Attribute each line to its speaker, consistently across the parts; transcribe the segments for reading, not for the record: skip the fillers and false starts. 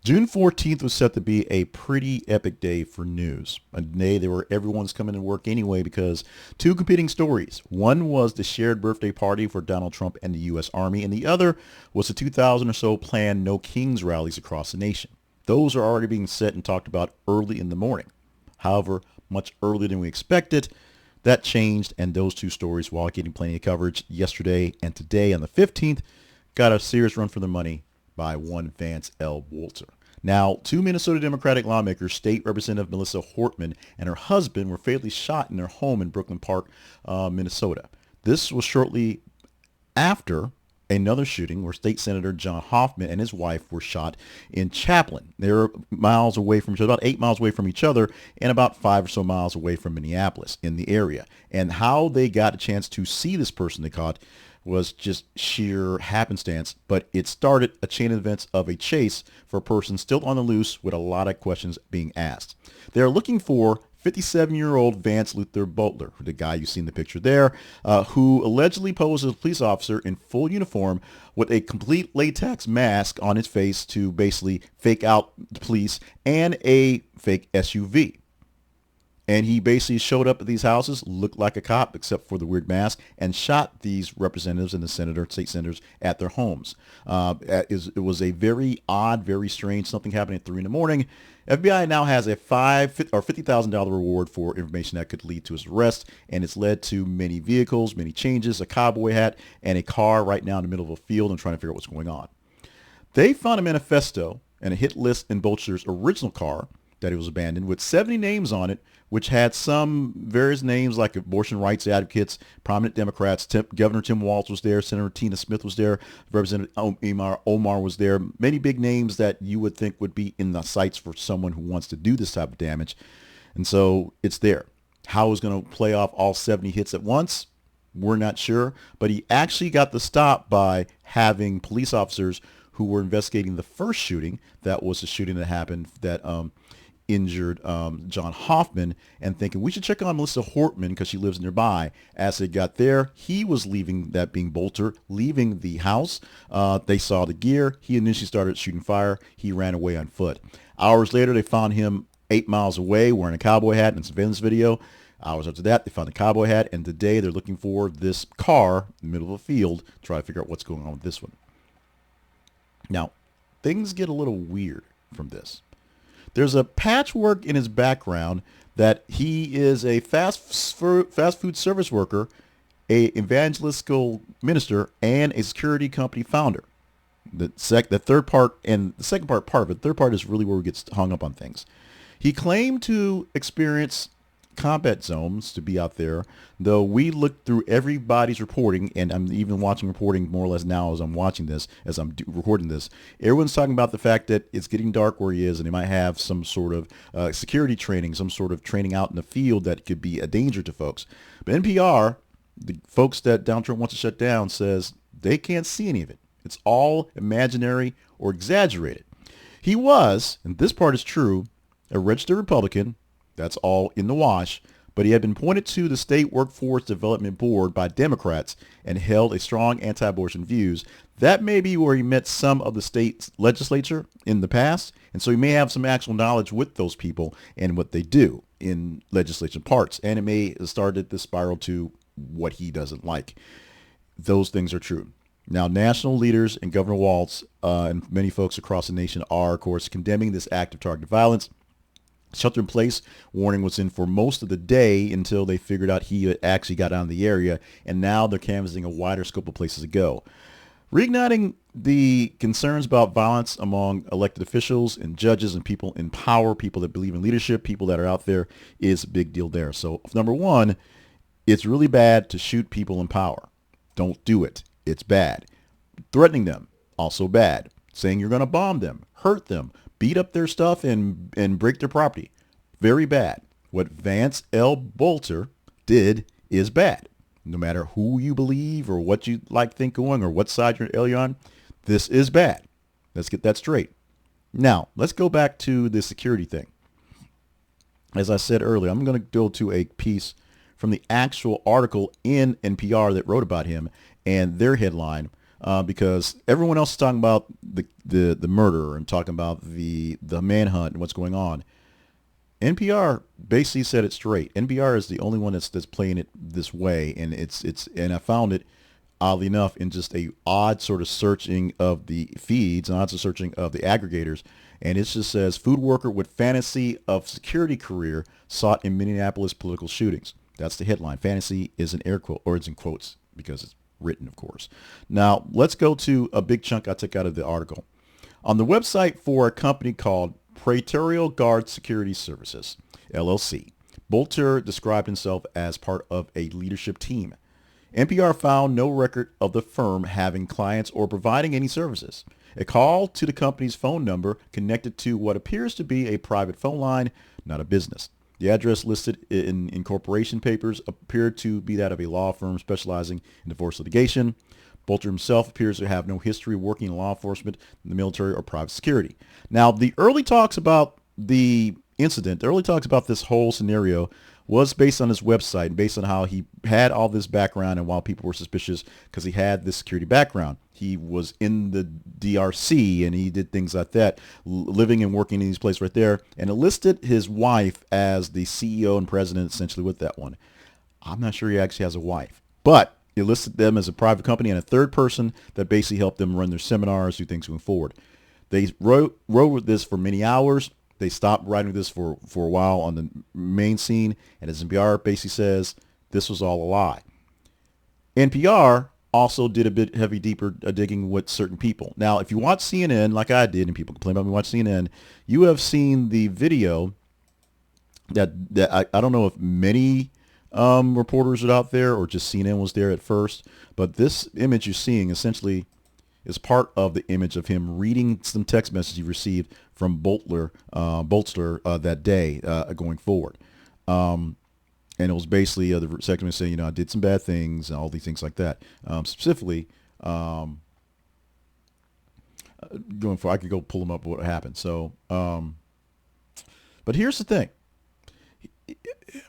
Speaker 1: June 14th was set to be a pretty epic day for news. A day where everyone's coming to work anyway because two competing stories. One was the shared birthday party for Donald Trump and the U.S. Army, and the other was the 2,000 or so planned No Kings rallies across the nation. Those are already being set and talked about early in the morning. However, much earlier than we expected, that changed, and those two stories, while getting plenty of coverage yesterday and today on the 15th, got a serious run for the money by one Vance L. Boelter. Now, two Minnesota Democratic lawmakers, State Representative Melissa Hortman and her husband, were fatally shot in their home in Brooklyn Park, Minnesota. This was shortly after another shooting where State Senator John Hoffman and his wife were shot in Champlin. They're miles away from each other, about 8 miles away from each other, and about 5 or so miles away from Minneapolis in the area. And how they got a chance to see this person they caught was just sheer happenstance, but it started a chain of events of a chase for a person still on the loose with a lot of questions being asked. They're looking for 57-year-old Vance Luther Boelter, the guy you see in the picture there, who allegedly posed as a police officer in full uniform with a complete latex mask on his face to basically fake out the police and a fake SUV. And he basically showed up at these houses, looked like a cop except for the weird mask, and shot these representatives and the state senators at their homes. It was a very odd, very strange, something happening at 3 in the morning. FBI now has a $50,000 reward for information that could lead to his arrest, and it's led to many vehicles, many changes, a cowboy hat, and a car right now in the middle of a field and trying to figure out what's going on. They found a manifesto and a hit list in Boelter's original car that he was abandoned with 70 names on it, which had some various names like abortion rights advocates, prominent Democrats. Governor Tim Walz was there. Senator Tina Smith was there. Representative Omar was there. Many big names that you would think would be in the sights for someone who wants to do this type of damage. And so it's there. How he's going to play off all 70 hits at once, we're not sure. But he actually got the stop by having police officers who were investigating the first shooting. That was the shooting that happened that injured John Hoffman, and thinking we should check on Melissa Hortman because she lives nearby. As they got there, he was leaving, that being Boelter, leaving the house. They saw the gear. He initially started shooting fire. He ran away on foot. Hours later, they found him 8 miles away wearing a cowboy hat in surveillance video. Hours after that, they found the cowboy hat, and today they're looking for this car in the middle of a field to try to figure out what's going on with this one. Now, things get a little weird from this. There's a patchwork in his background that he is a fast food service worker, a evangelical minister, and a security company founder. The third part, and the second part of it, the third part is really where we get hung up on things. He claimed to experience combat zones to be out there, though we looked through everybody's reporting, and I'm even watching reporting more or less now as I'm watching this, as I'm recording this. Everyone's talking about the fact that it's getting dark where he is, and he might have some sort of security training, some sort of training out in the field that could be a danger to folks. But NPR, the folks that Donald Trump wants to shut down, says they can't see any of it. It's all imaginary or exaggerated. He was, and this part is true, a registered Republican. That's all in the wash. But he had been appointed to the State Workforce Development Board by Democrats and held a strong anti-abortion views. That may be where he met some of the state legislature in the past. And so he may have some actual knowledge with those people and what they do in legislation parts. And it may have started the spiral to what he doesn't like. Those things are true. Now, national leaders and Governor Walz and many folks across the nation are, of course, condemning this act of targeted violence. Shelter-in-place warning was in for most of the day until they figured out he had actually got out of the area, and now they're canvassing a wider scope of places to go. Reigniting the concerns about violence among elected officials and judges and people in power, people that believe in leadership, people that are out there, is a big deal there. So, number one, it's really bad to shoot people in power. Don't do it. It's bad. Threatening them, also bad. Saying you're going to bomb them, hurt them, beat up their stuff and break their property. Very bad. What Vance L. Boelter did is bad. No matter who you believe or what you think going or what side you're on, this is bad. Let's get that straight. Now, let's go back to the security thing. As I said earlier, I'm going to go to a piece from the actual article in NPR that wrote about him, and their headline because everyone else is talking about the murder and talking about the manhunt and what's going on. NPR basically said it straight. NPR is the only one that's playing it this way, and it's and I found it oddly enough in just a odd sort of searching of the feeds and odds of searching of the aggregators, and it just says food worker with fantasy of security career sought in Minneapolis political shootings. That's the headline. Fantasy is an air quote, or it's in quotes because it's written, of course. Now let's go to a big chunk I took out of the article. On the website for a company called Praetorial Guard Security Services, LLC, Boelter described himself as part of a leadership team. NPR found no record of the firm having clients or providing any services. A call to the company's phone number connected to what appears to be a private phone line, not a business. The address listed in incorporation papers appeared to be that of a law firm specializing in divorce litigation. Boelter himself appears to have no history working in law enforcement, in the military, or private security. Now, the early talks about the incident, the early talks about this whole scenario was based on his website, based on how he had all this background and why people were suspicious because he had this security background. He was in the DRC and he did things like that, living and working in these places right there, and it listed his wife as the CEO and president essentially with that one. I'm not sure he actually has a wife, but it listed them as a private company and a third person that basically helped them run their seminars, do things going forward. They wrote with this for many hours. They stopped writing this for a while on the main scene, and as NPR basically says, this was all a lie. NPR also did a bit heavy, deeper digging with certain people. Now, if you watch CNN like I did, and people complain about me watching CNN, you have seen the video that I don't know if many reporters are out there or just CNN was there at first, but this image you're seeing essentially is part of the image of him reading some text messages he received from Boelter that day going forward. And it was basically the segment saying, I did some bad things and all these things like that. Specifically, going for, I could go pull them up what happened. So, but here's the thing.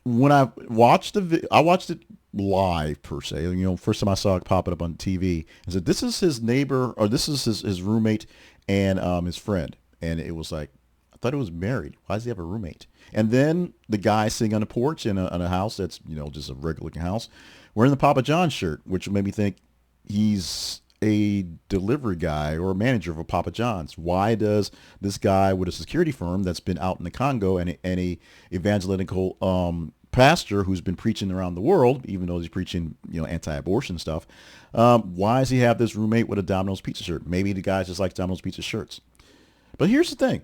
Speaker 1: When I watched I watched it live per se. First time I saw it pop it up on TV, I said, "This is his neighbor, or this is his roommate and his friend." And it was like, I thought he was married. Why does he have a roommate? And then the guy sitting on a porch in a house that's just a regular looking house, wearing the Papa John shirt, which made me think he's a delivery guy or a manager of a Papa John's. Why does this guy with a security firm that's been out in the Congo and a evangelical pastor who's been preaching around the world, even though he's preaching anti-abortion stuff, why does he have this roommate with a Domino's pizza shirt? Maybe the guy just likes Domino's pizza shirts. But here's the thing.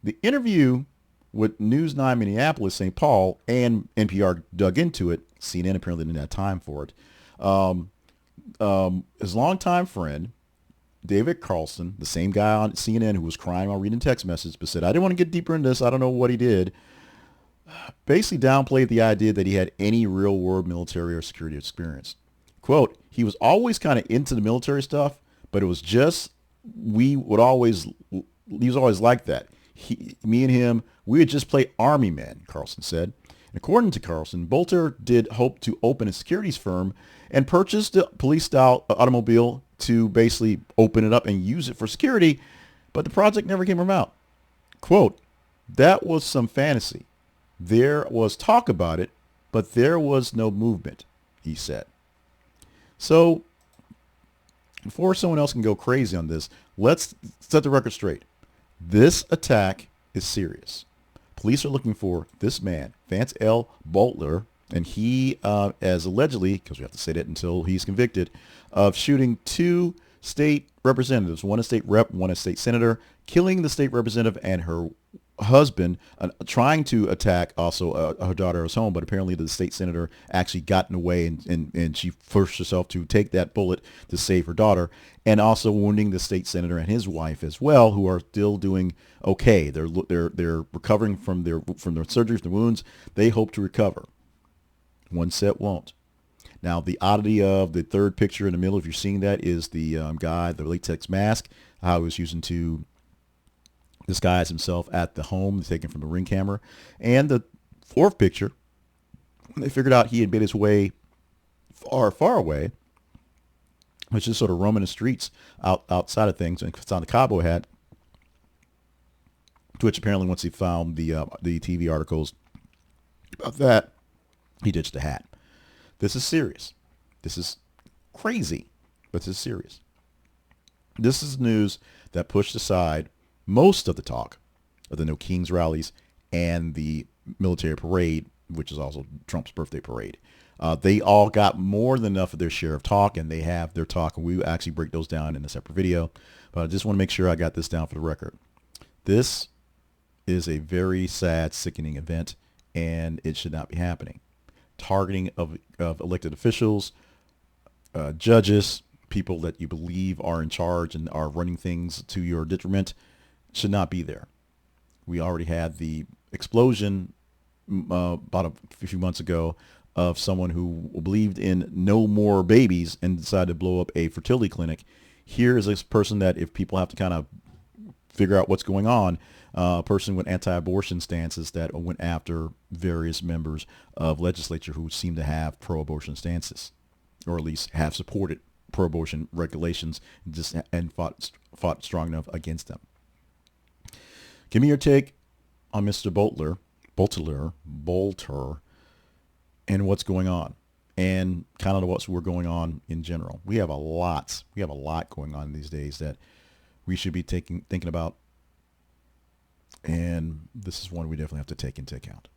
Speaker 1: The interview with News 9 Minneapolis, St. Paul, and NPR dug into it. CNN apparently didn't have time for it. His longtime friend, David Carlson, the same guy on CNN who was crying while reading text messages, but said, I didn't want to get deeper into this. I don't know what he did. Basically downplayed the idea that he had any real world military or security experience. Quote, he was always kind of into the military stuff, but it was just, he was always like that. Me and him, we would just play army men, Carlson said. And according to Carlson, Boelter did hope to open a securities firm and purchased a police-style automobile to basically open it up and use it for security, but the project never came about. Quote, that was some fantasy. There was talk about it, but there was no movement, he said. So, before someone else can go crazy on this, let's set the record straight. This attack is serious. Police are looking for this man, Vance L. Boelter, and he, as allegedly, because we have to say that until he's convicted, of shooting two state representatives, one a state rep, one a state senator, killing the state representative and her husband, trying to attack also her daughter at his home, but apparently the state senator actually got in the way and she forced herself to take that bullet to save her daughter, and also wounding the state senator and his wife as well, who are still doing okay. They're recovering from their surgery, from the wounds. They hope to recover. One set won't. Now, the oddity of the third picture in the middle, if you're seeing that, is the guy, the latex mask, how he was using to disguise himself at the home, taken from the Ring camera. And the fourth picture, when they figured out he had made his way far, far away, was just sort of roaming the streets outside of things, and found the cowboy hat, to which apparently once he found the TV articles about that, he ditched the hat. This is serious. This is crazy, but this is serious. This is news that pushed aside most of the talk of the No Kings rallies and the military parade, which is also Trump's birthday parade. They all got more than enough of their share of talk, and they have their talk, and we will actually break those down in a separate video. But I just want to make sure I got this down for the record. This is a very sad, sickening event, and it should not be happening. Targeting of elected officials, judges, people that you believe are in charge and are running things to your detriment should not be there. We already had the explosion about a few months ago of someone who believed in no more babies and decided to blow up a fertility clinic. Here is a person that, if people have to kind of figure out what's going on, a person with anti-abortion stances that went after various members of legislature who seem to have pro-abortion stances, or at least have supported pro-abortion regulations, and fought strong enough against them. Give me your take on Mr. Boelter, and what's going on, and kind of what's going on in general. We have a lot going on these days that we should be thinking about, and this is one we definitely have to take into account.